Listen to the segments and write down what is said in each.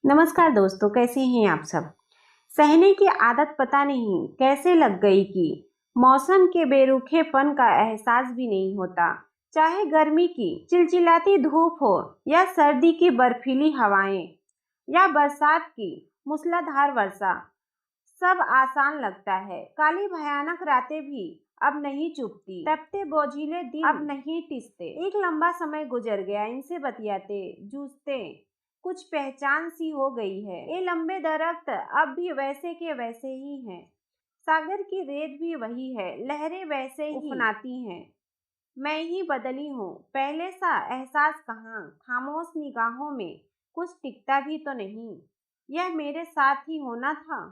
नमस्कार दोस्तों, कैसे हैं आप सब। सहने की आदत पता नहीं कैसे लग गई कि मौसम के बेरुखेपन का एहसास भी नहीं होता। चाहे गर्मी की चिलचिलाती धूप हो या सर्दी की बर्फीली हवाएं या बरसात की मूसलाधार वर्षा, सब आसान लगता है। काली भयानक रातें भी अब नहीं चुभती, तपते बोझिले दिन अब नहीं टिसते। एक लंबा समय गुजर गया इनसे बतियाते जूझते, कुछ पहचान सी हो गई है। ये लंबे दरख्त अब भी वैसे के वैसे ही हैं। सागर की रेत भी वही है, लहरें वैसे ही उफनाती हैं। मैं ही बदली हूँ, पहले सा एहसास कहाँ। खामोश निगाहों में कुछ टिकता भी तो नहीं। यह मेरे साथ ही होना था,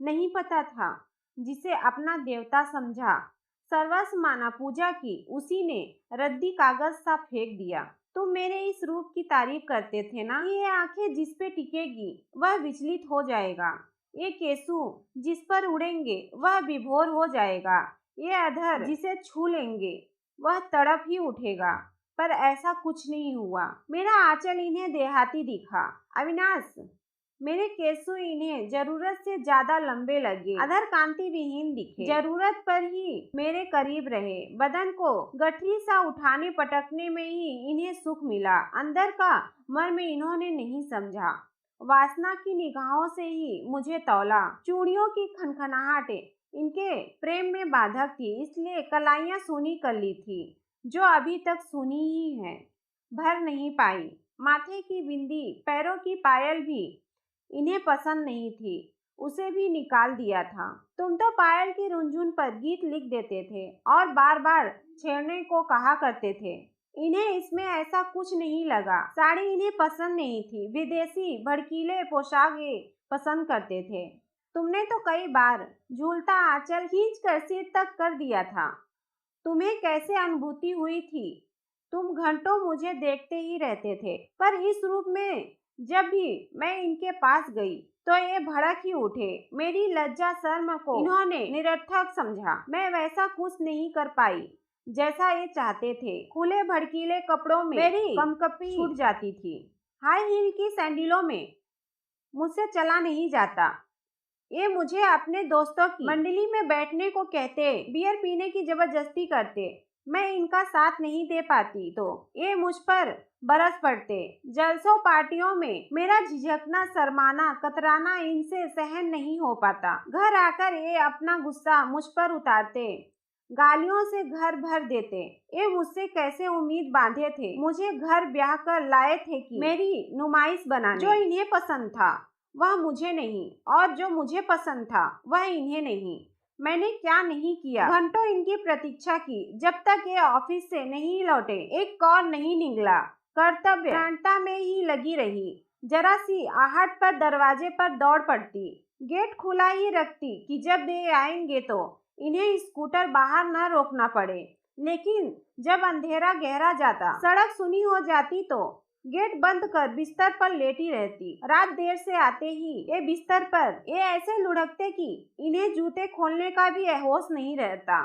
नहीं पता था। जिसे अपना देवता समझा, सर्वस्व माना, पूजा की, उसी ने रद्दी कागज सा फेंक दिया। तुम मेरे इस रूप की तारीफ करते थे ना। ये आंखें जिस पे टिकेगी वह विचलित हो जाएगा। ये केसू जिस पर उड़ेंगे वह विभोर हो जाएगा। ये अधर जिसे छू लेंगे वह तड़प ही उठेगा। पर ऐसा कुछ नहीं हुआ। मेरा आंचल इन्हें देहाती दिखा। अविनाश, मेरे केसू इन्हें जरूरत से ज्यादा लंबे लगे, अधर कांति विहीन दिखे। जरूरत पर ही मेरे करीब रहे। बदन को गठरी सा उठाने पटकने में ही इन्हें सुख मिला। अंदर का मर्म इन्होंने नहीं समझा। वासना की निगाहों से ही मुझे तौला। चूड़ियों की खनखनाहट इनके प्रेम में बाधक थी, इसलिए कलाइयां सूनी कर ली थी, जो अभी तक सूनी ही है, भर नहीं पाई। माथे की बिंदी, पैरों की पायल भी इन्हें पसंद नहीं थी, उसे भी निकाल दिया था। तुम तो पायल की रुंझुन पर गीत लिख देते थे और बार बार छेड़ने को कहा करते थे। इन्हें इसमें ऐसा कुछ नहीं लगा। साड़ी इन्हें पसंद नहीं थी, विदेशी भड़कीले पोशाकें पसंद करते थे। तुमने तो कई बार झूलता आंचल खींच कर सिर तक कर दिया था। तुम्हें कैसे अनुभूति हुई थी? तुम घंटों मुझे देखते ही रहते थे, पर इस रूप में जब भी मैं इनके पास गई तो ये भड़क ही उठे। मेरी लज्जा शर्म को इन्होंने निरर्थक समझा। मैं वैसा कुछ नहीं कर पाई जैसा ये चाहते थे। खुले भड़कीले कपड़ों में मेरी कंपकपी छूट जाती थी। हाई हील की सैंडलों में मुझसे चला नहीं जाता। ये मुझे अपने दोस्तों की मंडली में बैठने को कहते, बियर पीने की जबरदस्ती करते। मैं इनका साथ नहीं दे पाती तो ये मुझ पर बरस पड़ते। जलसों पार्टियों में मेरा झिझकना, शर्माना, कतराना इनसे सहन नहीं हो पाता। घर आकर ये अपना गुस्सा मुझ पर उतारते, गालियों से घर भर देते। ये मुझसे कैसे उम्मीद बांधे थे, मुझे घर ब्याह कर लाए थे कि मेरी नुमाइश बनाने। जो इन्हें पसंद था वह मुझे नहीं, और जो मुझे पसंद था वह इन्हें नहीं। मैंने क्या नहीं किया। घंटों इनकी प्रतीक्षा की, जब तक ये ऑफिस से नहीं लौटे। एक कॉल नहीं निकला। कर्तव्य प्राणता में ही लगी रही। जरा सी आहट पर दरवाजे पर दौड़ पड़ती, गेट खुला ही रखती कि जब ये आएंगे तो इन्हें स्कूटर बाहर न रोकना पड़े। लेकिन जब अंधेरा गहरा जाता, सड़क सुनी हो जाती तो गेट बंद कर बिस्तर पर लेटी रहती। रात देर से आते ही ये बिस्तर पर ये ऐसे लुढ़कते कि इन्हें जूते खोलने का भी होश नहीं रहता।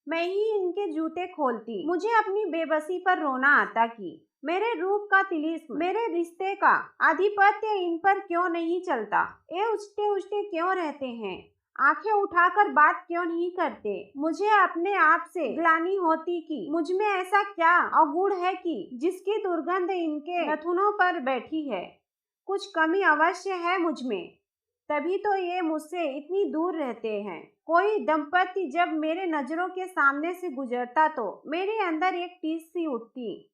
मैं ही इनके जूते खोलती। मुझे अपनी बेबसी पर रोना आता कि मेरे रूप का तिलिस्म, मेरे रिश्ते का आधिपत्य इन पर क्यों नहीं चलता। ये उछटे उछटे क्यों रहते हैं, आंखें उठाकर बात क्यों नहीं करते। मुझे अपने आप से ग्लानि होती कि मुझ में ऐसा क्या अवगुण है कि जिसकी दुर्गंध इनके नथुनों पर बैठी है। कुछ कमी अवश्य है मुझ में, तभी तो ये मुझसे इतनी दूर रहते हैं। कोई दंपति जब मेरे नजरों के सामने से गुजरता तो मेरे अंदर एक टीस सी उठती।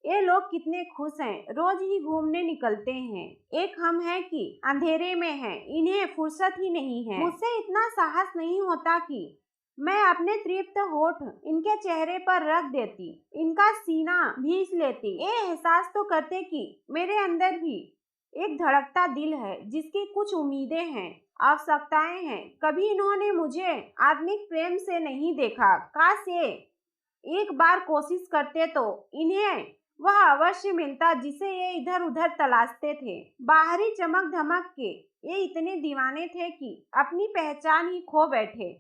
ये लोग कितने खुश हैं, रोज ही घूमने निकलते हैं। एक हम हैं कि अंधेरे में हैं, इन्हें फुर्सत ही नहीं है। मुझसे इतना साहस नहीं होता कि मैं अपने तृप्त होठ इनके चेहरे पर रख देती, इनका सीना भींच लेती। ये एहसास तो करते कि मेरे अंदर भी एक धड़कता दिल है, जिसकी कुछ उम्मीदें हैं, आवश्यकताएं हैं। कभी इन्होंने मुझे आत्मिक प्रेम से नहीं देखा। काश ये एक बार कोशिश करते तो इन्हें वह अवश्य मिलता जिसे ये इधर उधर तलाशते थे। बाहरी चमक धमक के ये इतने दीवाने थे कि अपनी पहचान ही खो बैठे,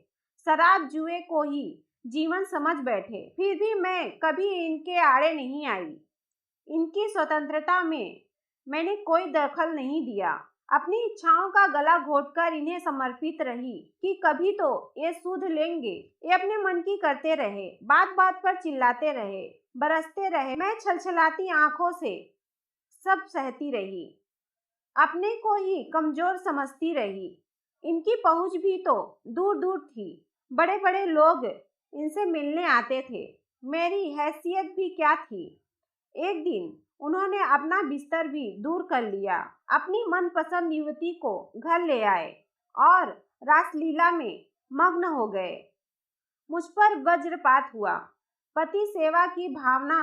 शराब जुए को ही जीवन समझ बैठे। फिर भी मैं कभी इनके आड़े नहीं आई। इनकी स्वतंत्रता में मैंने कोई दखल नहीं दिया, अपनी इच्छाओं का गला घोटकर इन्हें समर्पित रही कि कभी तो ये सूद लेंगे। ये अपने मन की करते रहे, बात बात पर चिल्लाते रहे, बरसते रहे। मैं छलछलाती आंखों से सब सहती रही, अपने को ही कमजोर समझती रही। इनकी पहुंच भी तो दूर दूर थी, बड़े बड़े लोग इनसे मिलने आते थे, मेरी हैसियत भी क्या थी। एक दिन उन्होंने अपना बिस्तर भी दूर कर लिया, अपनी मनपसंद युवती को घर ले आए और रासलीला में मग्न हो गए। मुझ पर वज्रपात हुआ, पति सेवा की भावना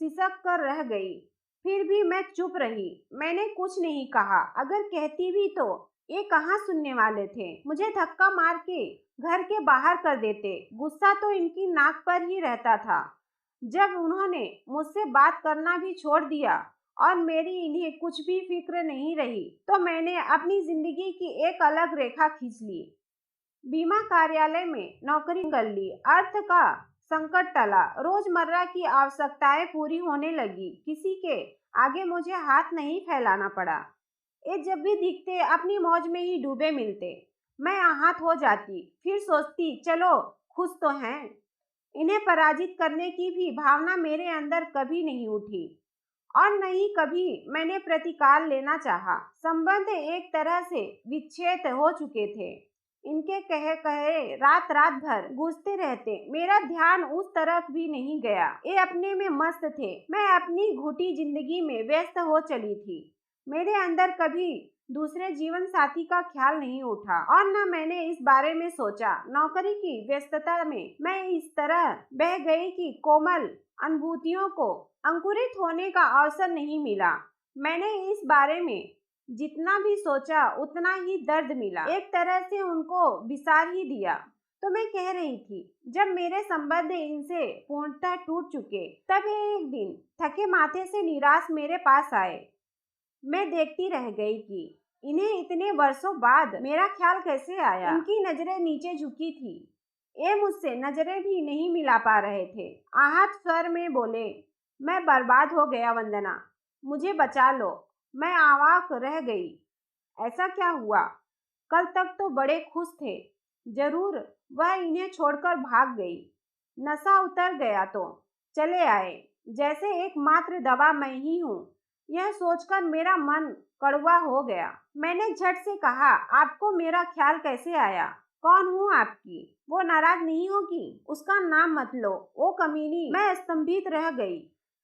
सिसक कर रह गई। फिर भी मैं चुप रही, मैंने कुछ नहीं कहा। अगर कहती भी तो ये कहाँ सुनने वाले थे। मुझे धक्का मार के घर के बाहर कर देते। गुस्सा तो इनकी नाक पर ही रहता था। जब उन्होंने मुझसे बात करना भी छोड़ दिया और मेरी इन्हें कुछ भी फिक्र नहीं रही, तो मैंने अपनी जिंदगी की एक अलग रेखा खींच ली। बीमा कार्यालय में नौकरी कर ली, अर्थ का संकट टला, रोजमर्रा की आवश्यकताएं पूरी होने लगी, किसी के आगे मुझे हाथ नहीं फैलाना पड़ा। ये जब भी दिखते अपनी मौज में ही डूबे मिलते, मैं आहत हो जाती, फिर सोचती चलो खुश तो हैं। इन्हें पराजित करने की भी भावना मेरे अंदर कभी नहीं उठी और न ही कभी मैंने प्रतिकार लेना चाहा। संबंध एक तरह से विच्छेद हो चुके थे। इनके कहे कहे रात रात भर गूंजते रहते, मेरा ध्यान उस तरफ भी नहीं गया। ये अपने में मस्त थे, मैं अपनी घुटी जिंदगी में व्यस्त हो चली थी। मेरे अंदर कभी दूसरे जीवन साथी का ख्याल नहीं उठा और न मैंने इस बारे में सोचा। नौकरी की व्यस्तता में मैं इस तरह बह गई कि कोमल अनुभूतियों को अंकुरित होने का अवसर नहीं मिला। मैंने इस बारे में जितना भी सोचा उतना ही दर्द मिला, एक तरह से उनको बिसार ही दिया। तो मैं कह रही थी, जब मेरे संबंध इनसे पूर्णतः टूट चुके, तब एक दिन थके माथे से निराश मेरे पास आए। मैं देखती रह गई कि इन्हें इतने वर्षों बाद मेरा ख्याल कैसे आया। इनकी नजरें नीचे झुकी थी, ये मुझसे नजरें भी नहीं मिला पा रहे थे। आहत स्वर में बोले, मैं बर्बाद हो गया वंदना, मुझे बचा लो। मैं अवाक रह गई। ऐसा क्या हुआ? कल तक तो बड़े खुश थे, जरूर वह इन्हें छोड़कर भाग गई। नशा उतर गया तो चले आए, जैसे एकमात्र दवा मैं ही हूँ। यह सोचकर मेरा मन कड़वा हो गया। मैंने झट से कहा, आपको मेरा ख्याल कैसे आया? कौन हूँ आपकी? वो नाराज नहीं होगी? उसका नाम मत लो, वो कमीनी। मैं स्तंभित रह गई।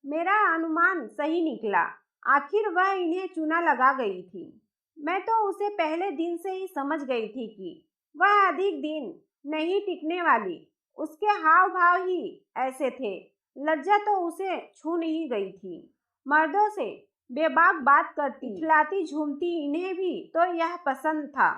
मेरा अनुमान सही निकला, आखिर वह इन्हें चूना लगा गई थी। मैं तो उसे पहले दिन से ही समझ गई थी कि वह अधिक दिन नहीं टिकने वाली। उसके हाव भाव ही ऐसे थे। लज्जा तो उसे छू नहीं गई थी। मर्दों से बेबाक बात करती, खिलाती, झूमती, इन्हें भी तो यह पसंद था।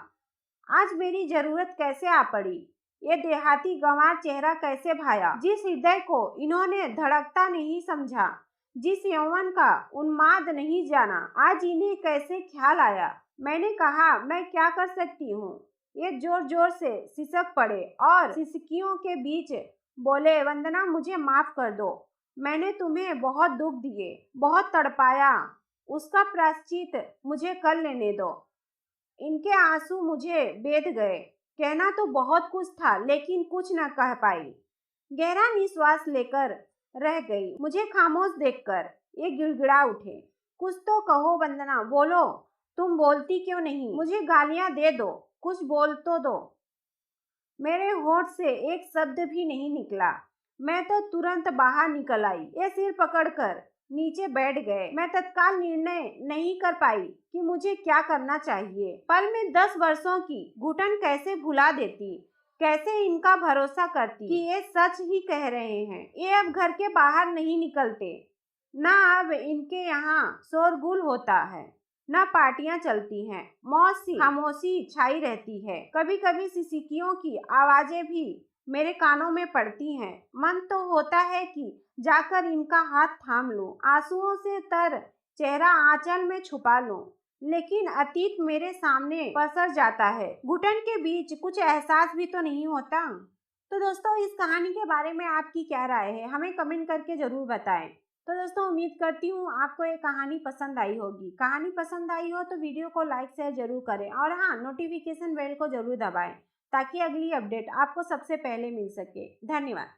आज मेरी जरूरत कैसे आ पड़ी? ये देहाती गंवार चेहरा कैसे भाया, जिस हृदय को इन्होंने धड़कता नहीं समझा, जिस यौवन का उन्माद नहीं जाना, आज इन्हें कैसे ख्याल आया? मैंने कहा, मैं क्या कर सकती हूँ? ये जोर जोर से सिसक पड़े और सिसकियों के बीच बोले, वंदना मुझे माफ कर दो, मैंने तुम्हें बहुत दुख दिए, बहुत तड़पाया, उसका प्रायश्चित मुझे कर लेने दो। इनके आंसू मुझे बेध गए। कहना तो बहुत कुछ था, लेकिन कुछ न कह पाई। गहरा निश्वास लेकर रह गई। मुझे खामोश देखकर ये गिड़गिड़ा उठे, कुछ तो कहो वंदना, बोलो, तुम बोलती क्यों नहीं? मुझे गालियां दे दो, कुछ बोल तो दो। मेरे होठ से एक शब्द भी नहीं निकला। मैं तो तुरंत बाहर निकल आई। ये सिर पकड़कर नीचे बैठ गए। मैं तत्काल निर्णय नहीं कर पाई कि मुझे क्या करना चाहिए। पल में 10 वर्षों की घुटन कैसे भुला देती, कैसे इनका भरोसा करती कि ये सच ही कह रहे हैं। ये अब घर के बाहर नहीं निकलते, ना अब इनके यहाँ शोरगुल होता है, न पार्टियां चलती हैं। मौज सी खामोशी छाई रहती है। कभी कभी सिसकियों की आवाजें भी मेरे कानों में पड़ती हैं। मन तो होता है कि जाकर इनका हाथ थाम लूं, आंसुओं से तर चेहरा आंचल में छुपा लूं, लेकिन अतीत मेरे सामने पसर जाता है। घुटन के बीच कुछ एहसास भी तो नहीं होता। तो दोस्तों, इस कहानी के बारे में आपकी क्या राय है, हमें कमेंट करके जरूर बताएं। तो दोस्तों उम्मीद करती हूँ आपको ये कहानी पसंद आई होगी। कहानी पसंद आई हो तो वीडियो को लाइक शेयर जरूर करें और हाँ, नोटिफिकेशन बेल को जरूर दबाएं ताकि अगली अपडेट आपको सबसे पहले मिल सके। धन्यवाद।